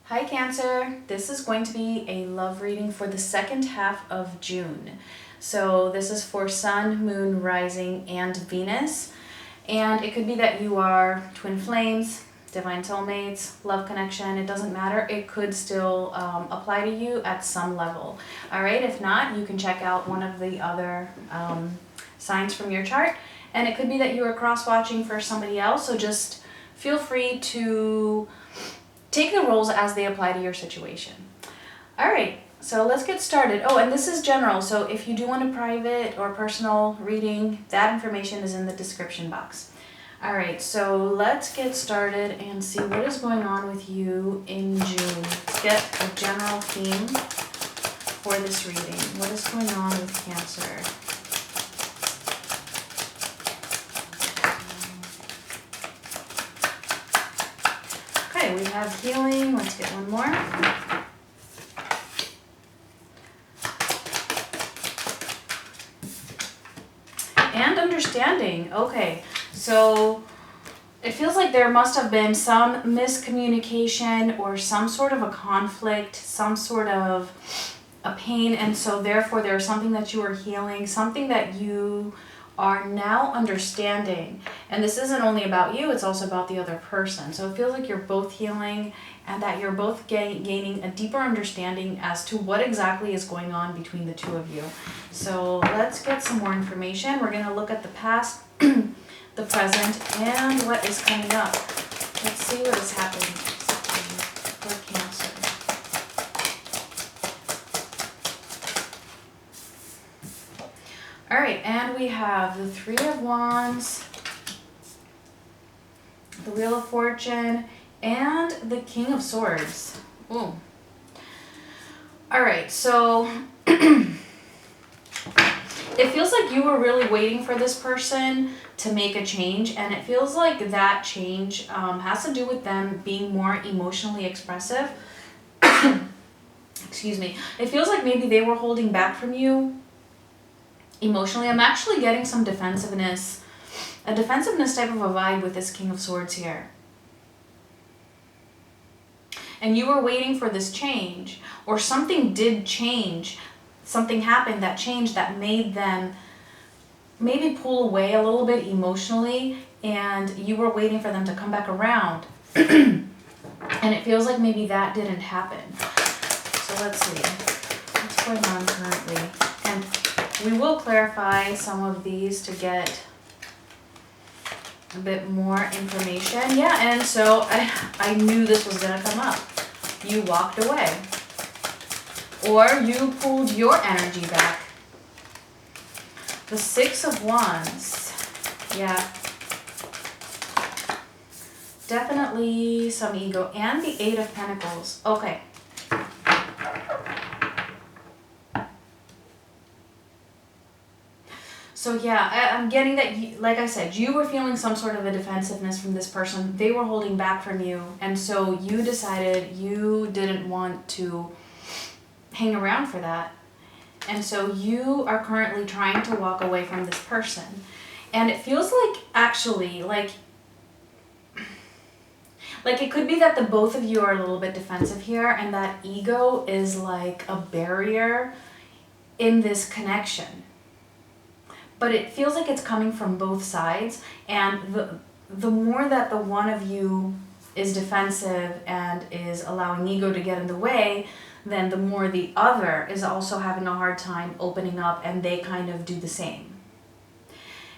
Hi Cancer, this is going to be a love reading for the second half of June. So this is for Sun, Moon, Rising, and Venus. And it could be that you are twin flames, divine soulmates, love connection, it doesn't matter. It could still apply to you at some level. All right, if not, you can check out one of the other signs from your chart. And it could be that you are cross-watching for somebody else, so just feel free to take the roles as they apply to your situation. All right, so let's get started. Oh, and this is general, so if you do want a private or personal reading, that information is in the description box. All right, so let's get started and see what is going on with you in June. Let's get a general theme for this reading. What is going on with Cancer? Okay, we have healing. Let's get one more. And understanding. Okay, so it feels like there must have been some miscommunication or some sort of a conflict, some sort of a pain, and so therefore there's something that you are healing, something that you are now understanding. And this isn't only about you, it's also about the other person. So it feels like you're both healing and that you're both gaining a deeper understanding as to what exactly is going on between the two of you. So let's get some more information. We're going to look at the past, the present, and what is coming up. Let's see what is happening for Cancer. All right, and we have the Three of Wands, the Wheel of Fortune, and the King of Swords. Ooh. All right, so it feels like you were really waiting for this person to make a change, and it feels like that change has to do with them being more emotionally expressive. Excuse me. It feels like maybe they were holding back from you emotionally. I'm actually getting some defensiveness, a defensiveness type of a vibe with this King of Swords here. And you were waiting for this change, or something did change. Something happened that changed that made them maybe pull away a little bit emotionally, and you were waiting for them to come back around. And it feels like maybe that didn't happen. So let's see what's going on currently. And we will clarify some of these to get a bit more information. Yeah, and so I knew this was going to come up. You walked away. Or you pulled your energy back. The Six of Wands. Yeah. Definitely some ego. And the Eight of Pentacles. Okay. So yeah, I'm getting that, you, like I said, you were feeling some sort of a defensiveness from this person. They were holding back from you. And so you decided you didn't want to hang around for that. And so you are currently trying to walk away from this person. And it feels like actually, like it could be that the both of you are a little bit defensive here, and that ego is like a barrier in this connection. But it feels like it's coming from both sides, and the more that the one of you is defensive and is allowing ego to get in the way, then the more the other is also having a hard time opening up, and they kind of do the same.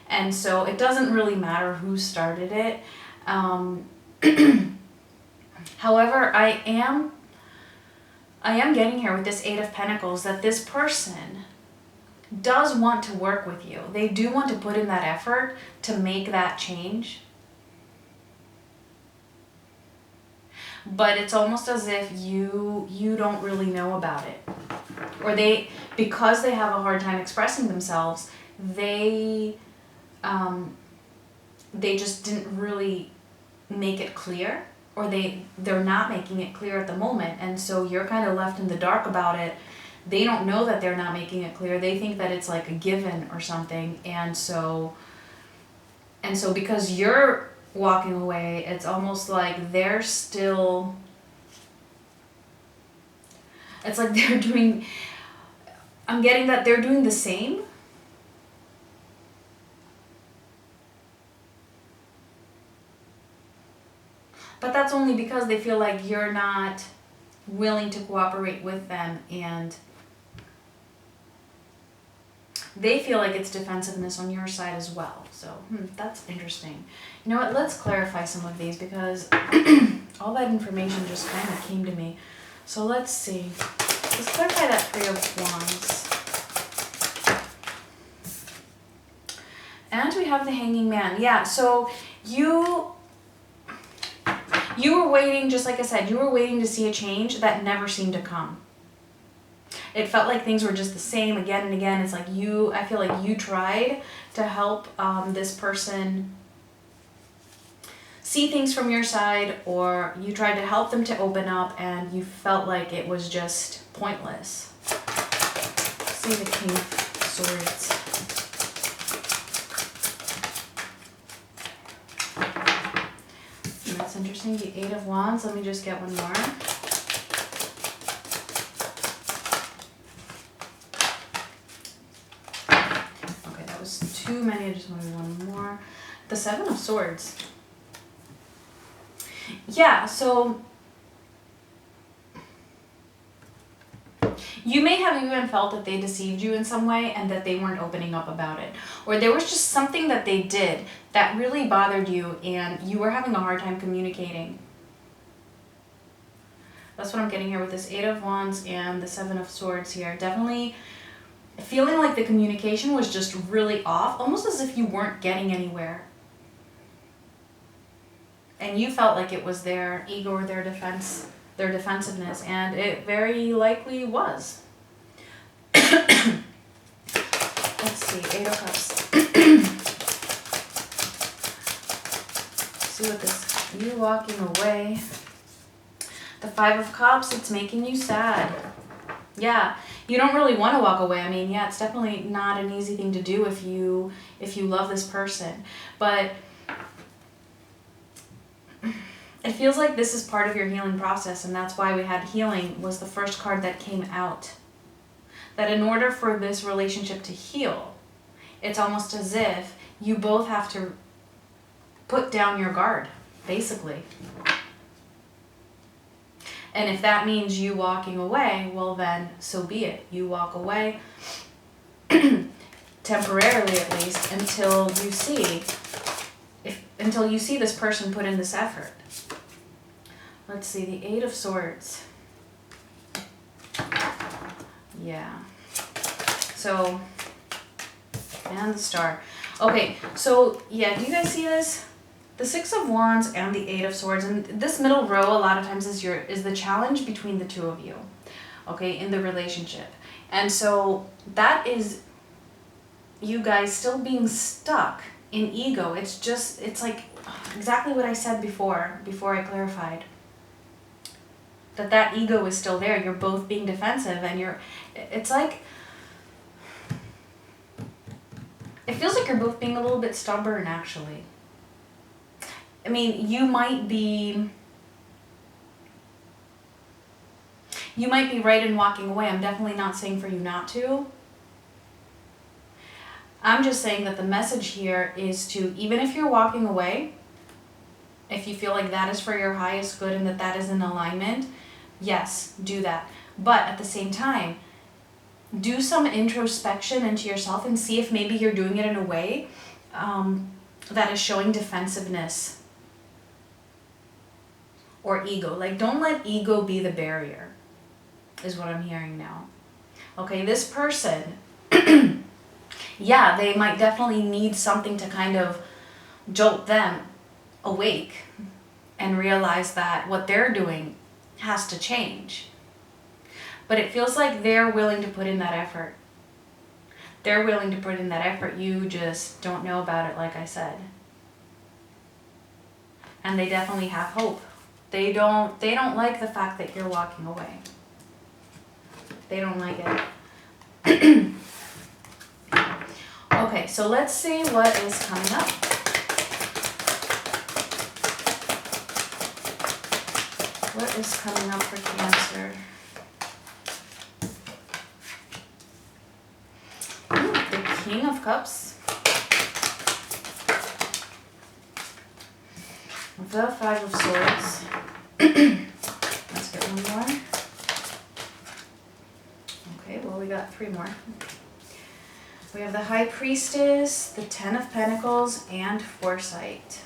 And so it doesn't really matter who started it. However, I am getting here with this Eight of Pentacles that this person does want to work with you. They do want to put in that effort to make that change. But it's almost as if you don't really know about it. Or because they have a hard time expressing themselves, they just didn't really make it clear, or they're not making it clear at the moment, and so you're kind of left in the dark about it. They don't know that they're not making it clear. They think that it's like a given or something, and so because you're walking away, it's almost like they're still It's like they're doing, I'm getting that they're doing the same. But that's only because they feel like you're not willing to cooperate with them, and they feel like it's defensiveness on your side as well. So that's interesting. You know what, let's clarify some of these, because all that information just kind of came to me. So let's see. Let's clarify that Three of Wands. And we have the Hanging Man. Yeah, so you were waiting, just like I said, you were waiting to see a change that never seemed to come. It felt like things were just the same again and again. It's like I feel like you tried to help this person see things from your side, or you tried to help them to open up, and you felt like it was just pointless. See the King of Swords. That's interesting. The Eight of Wands. Let me just get one more. Okay, that was too many. I just wanted one more. The Seven of Swords. Yeah, so you may have even felt that they deceived you in some way and that they weren't opening up about it. Or there was just something that they did that really bothered you and you were having a hard time communicating. That's what I'm getting here with this Eight of Wands and the Seven of Swords here. Definitely feeling like the communication was just really off, almost as if you weren't getting anywhere. And you felt like it was their ego or their defensiveness, and it very likely was. Let's see, Eight of Cups. See what this, you walking away. The Five of Cups, it's making you sad. Yeah, you don't really want to walk away. I mean, yeah, it's definitely not an easy thing to do if you love this person, but it feels like this is part of your healing process, and that's why we had healing was the first card that came out. That in order for this relationship to heal, it's almost as if you both have to put down your guard, basically. And if that means you walking away, well then, so be it. You walk away, temporarily at least, until you see this person put in this effort. Let's see, the Eight of Swords. Yeah. So, and the Star. Okay, so yeah, do you guys see this? The Six of Wands and the Eight of Swords, and this middle row a lot of times is the challenge between the two of you, okay, in the relationship. And so that is you guys still being stuck in ego. It's like exactly what I said before I clarified. That ego is still there. You're both being defensive, and it's like, it feels like you're both being a little bit stubborn, actually. I mean, you might be right in walking away. I'm definitely not saying for you not to. I'm just saying that the message here is to, even if you're walking away, if you feel like that is for your highest good and that is in alignment, yes, do that. But at the same time, do some introspection into yourself and see if maybe you're doing it in a way that is showing defensiveness or ego. Like, don't let ego be the barrier, is what I'm hearing now. Okay, this person, yeah, they might definitely need something to kind of jolt them awake and realize that what they're doing has to change. But it feels like they're willing to put in that effort. They're willing to put in that effort. You just don't know about it, like I said. And they definitely have hope. They don't like the fact that you're walking away. They don't like it. Okay, so let's see what is coming up. What is coming up for Cancer? King of Cups. The Five of Swords. Let's get one more. Okay, well, we got 3 more. We have the High Priestess, the Ten of Pentacles, and Foresight.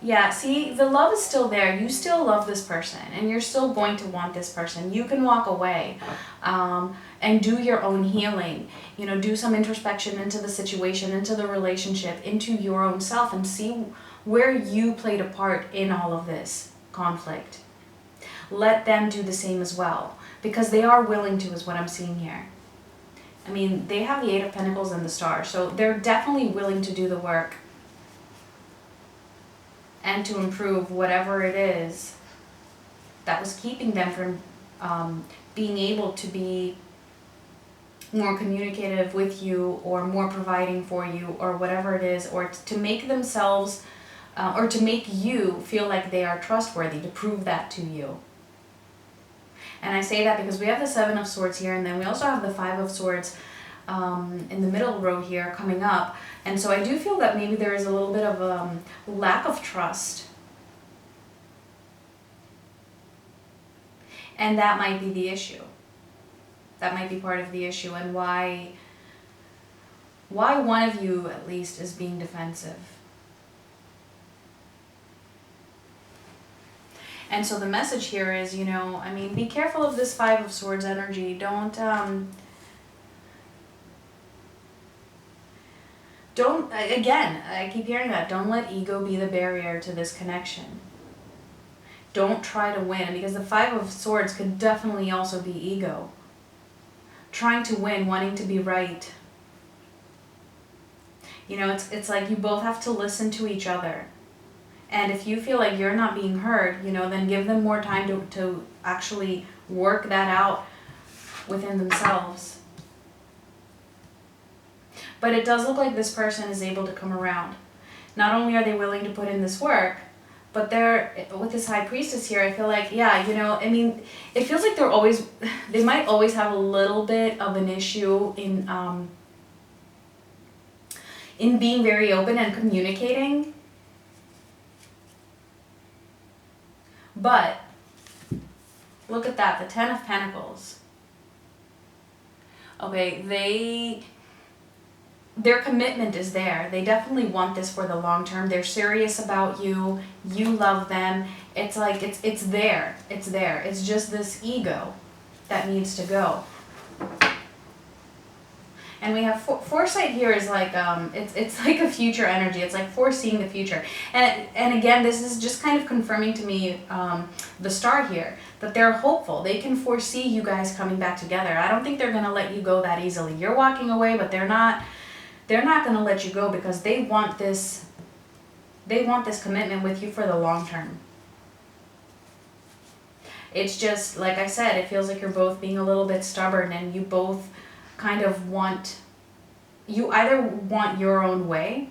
Yeah, see, the love is still there. You still love this person, and you're still going to want this person. You can walk away and do your own healing. You know, do some introspection into the situation, into the relationship, into your own self, and see where you played a part in all of this conflict. Let them do the same as well, because they are willing to, is what I'm seeing here. I mean, they have the Eight of Pentacles and the Star, so they're definitely willing to do the work and to improve whatever it is that was keeping them from being able to be more communicative with you, or more providing for you, or whatever it is, or to make themselves, or to make you feel like they are trustworthy, to prove that to you. And I say that because we have the Seven of Swords here, and then we also have the Five of Swords in the middle row here coming up. And so I do feel that maybe there is a little bit of lack of trust. And that might be the issue. That might be part of the issue, and why one of you at least is being defensive. And so the message here is, you know, I mean, be careful of this Five of Swords energy. Don't, again, I keep hearing that, don't let ego be the barrier to this connection. Don't try to win, because the Five of Swords could definitely also be ego. Trying to win, wanting to be right. You know, it's like you both have to listen to each other. And if you feel like you're not being heard, you know, then give them more time to actually work that out within themselves. But it does look like this person is able to come around. Not only are they willing to put in this work, but they're, with this High Priestess here, I feel like, yeah, you know, I mean, it feels like they might always have a little bit of an issue in being very open and communicating. But look at that, the Ten of Pentacles. Okay, their commitment is there. They definitely want this for the long term. They're serious about you. You love them. It's like it's there. It's there. It's just this ego that needs to go. And we have foresight here is like it's like a future energy. It's like foreseeing the future. And again, this is just kind of confirming to me the Star here, that they're hopeful. They can foresee you guys coming back together. I don't think they're gonna let you go that easily. You're walking away, but they're not gonna let you go, because they want this commitment with you for the long term. It's just, like I said, it feels like you're both being a little bit stubborn, and you both kind of you either want your own way,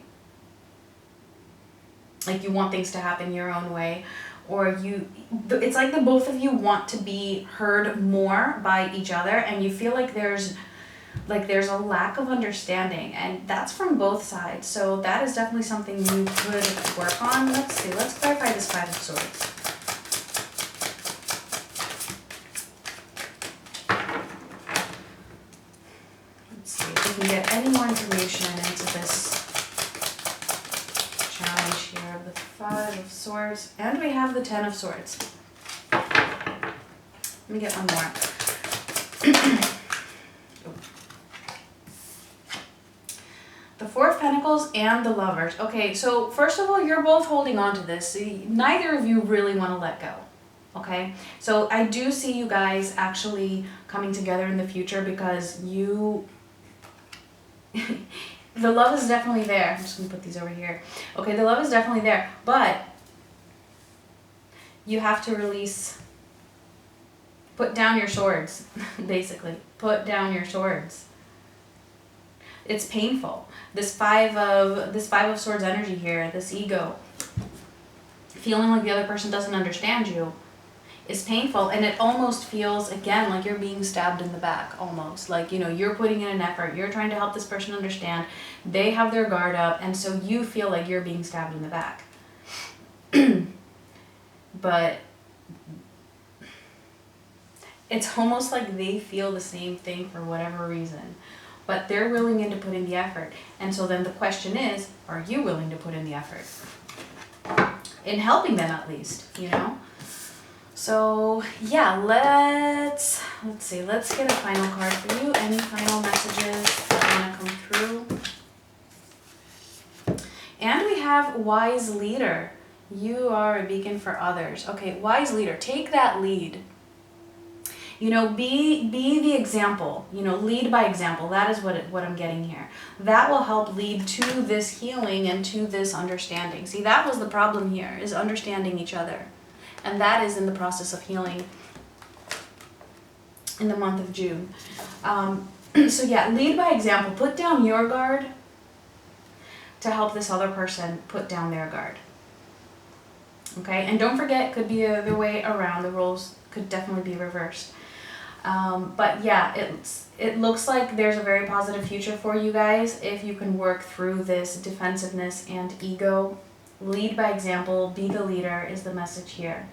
like you want things to happen your own way, or it's like the both of you want to be heard more by each other, and you feel like there's a lack of understanding, and that's from both sides. So that is definitely something you could work on. Let's see, let's clarify this Five of Swords. Can get any more information into this challenge here of the Five of Swords, and we have the Ten of Swords. Let me get one more. The Four of Pentacles and the Lovers. Okay, so first of all, you're both holding on to this. Neither of you really want to let go. Okay, so I do see you guys actually coming together in the future, because the love is definitely there. I'm just going to put these over here. Okay, the love is definitely there, but you have to release, put down your swords, basically. Put down your swords. It's painful. This five of Swords energy here, this ego, feeling like the other person doesn't understand you. is painful, and it almost feels, again, like you're being stabbed in the back, almost. Like, you know, you're putting in an effort, you're trying to help this person understand, they have their guard up, and so you feel like you're being stabbed in the back. But it's almost like they feel the same thing for whatever reason, but they're willing to put in the effort. And so then the question is, are you willing to put in the effort? In helping them, at least, you know? So yeah, let's see, let's get a final card for you. Any final messages that want to come through? And we have Wise Leader. You are a beacon for others. Okay, Wise Leader, take that lead. You know, be the example. You know, lead by example. That is what I'm getting here. That will help lead to this healing and to this understanding. See, that was the problem here, is understanding each other. And that is in the process of healing in the month of June. So yeah, lead by example. Put down your guard to help this other person put down their guard. Okay, and don't forget, could be the other way around. The roles could definitely be reversed. But yeah, it looks like there's a very positive future for you guys if you can work through this defensiveness and ego. Lead by example, be the leader is the message here.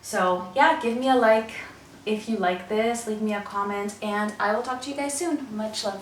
So yeah, give me a like if you like this, leave me a comment, and I will talk to you guys soon. Much love.